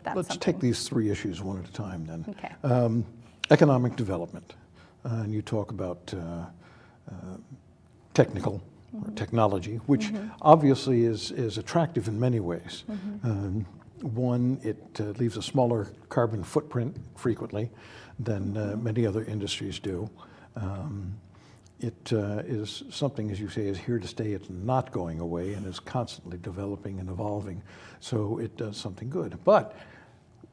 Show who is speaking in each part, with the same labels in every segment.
Speaker 1: that's
Speaker 2: Let's
Speaker 1: something.
Speaker 2: take these three issues one at a time then.
Speaker 1: Okay.
Speaker 2: Economic development, and you talk about technical or technology, which obviously is attractive in many ways. One, it leaves a smaller carbon footprint frequently than many other industries do. It is something, as you say, is here to stay. It's not going away and is constantly developing and evolving. So it does something good. But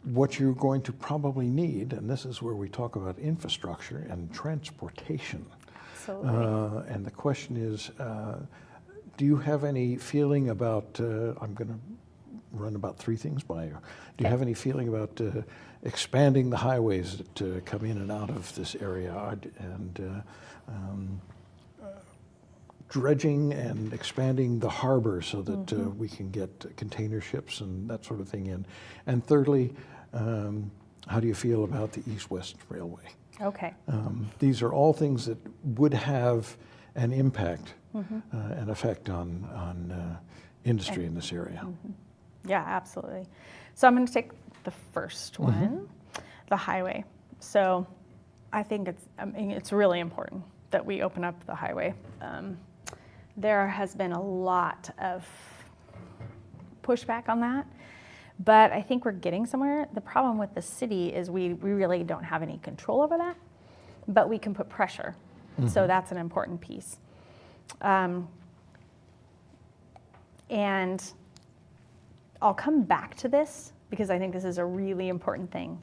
Speaker 2: what you're going to probably need, and this is where we talk about infrastructure and transportation.
Speaker 1: Absolutely.
Speaker 2: And the question is, do you have any feeling about, I'm going to run about three things by you. Do you have any feeling about expanding the highways that come in and out of this area and dredging and expanding the harbor so that we can get container ships and that sort of thing in? And thirdly, how do you feel about the East-West Railway?
Speaker 1: Okay.
Speaker 2: These are all things that would have an impact, an effect on industry in this area.
Speaker 1: Yeah, absolutely. So I'm going to take the first one, the highway. So I think it's really important that we open up the highway. There has been a lot of pushback on that, but I think we're getting somewhere. The problem with the city is we really don't have any control over that, but we can put pressure. So that's an important piece. And I'll come back to this because I think this is a really important thing.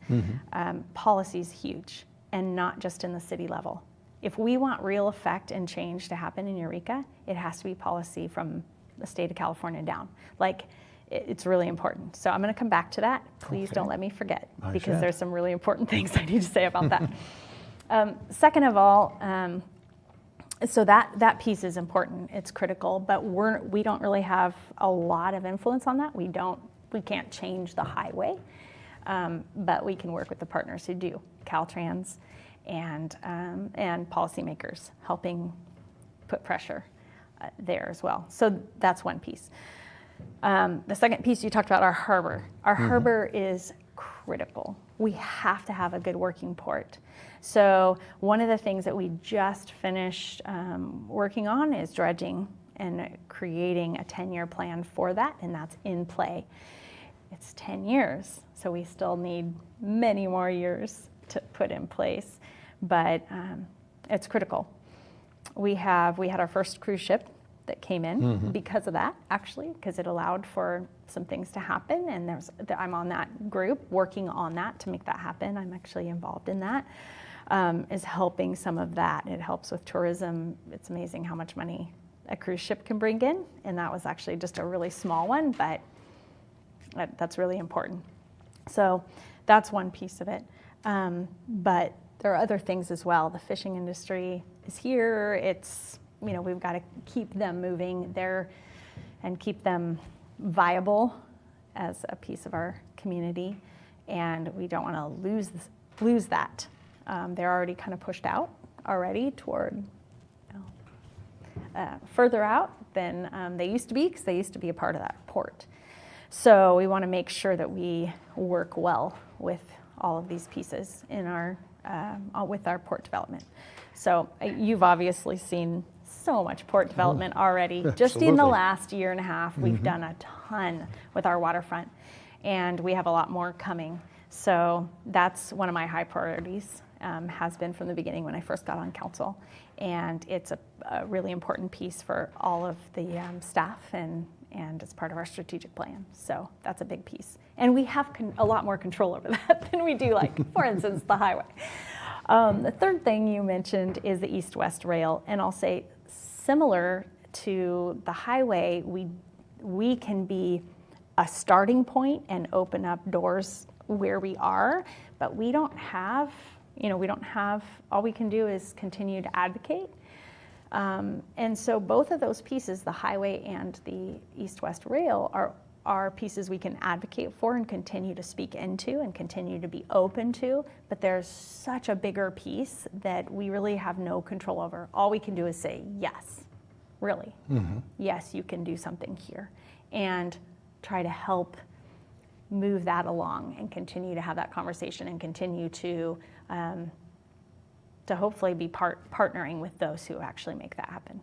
Speaker 1: Policy is huge, and not just in the city level. If we want real effect and change to happen in Eureka, it has to be policy from the state of California down. Like, it's really important. So I'm going to come back to that. Please don't let me forget, because there's some really important things I need to say about that. Second of all, so that piece is important. It's critical, but we don't really have a lot of influence on that. We can't change the highway, but we can work with the partners who do, Caltrans and policymakers, helping put pressure there as well. So that's one piece. The second piece, you talked about our harbor. Our harbor is critical. We have to have a good working port. So one of the things that we just finished working on is dredging and creating a 10-year plan for that, and that's in play. It's 10 years, so we still need many more years to put in place, but it's critical. We had our first cruise ship that came in because of that, actually, because it allowed for some things to happen, and I'm on that group working on that to make that happen. I'm actually involved in that, is helping some of that. It helps with tourism. It's amazing how much money a cruise ship can bring in, and that was actually just a really small one, but that's really important. So that's one piece of it. But there are other things as well. The fishing industry is here. We've got to keep them moving there and keep them viable as a piece of our community, and we don't want to lose that. They're already kind of pushed out already toward further out than they used to be, because they used to be a part of that port. So we want to make sure that we work well with all of these pieces in with our port development. So you've obviously seen so much port development already.
Speaker 2: Absolutely.
Speaker 1: Just in the last year and a half, we've done a ton with our waterfront, and we have a lot more coming. So that's one of my high priorities, has been from the beginning when I first got on council. And it's a really important piece for all of the staff, and it's part of our strategic plan. So that's a big piece. And we have a lot more control over that than we do, like, for instance, the highway. The third thing you mentioned is the East-West Rail. And I'll say, similar to the highway, we can be a starting point and open up doors where we are, but we don't have, all we can do is continue to advocate. And so both of those pieces, the highway and the East-West Rail, are pieces we can advocate for and continue to speak into and continue to be open to, but there's such a bigger piece that we really have no control over. All we can do is say, yes, really, yes, you can do something here, and try to help move that along and continue to have that conversation and continue to hopefully be partnering with those who actually make that happen.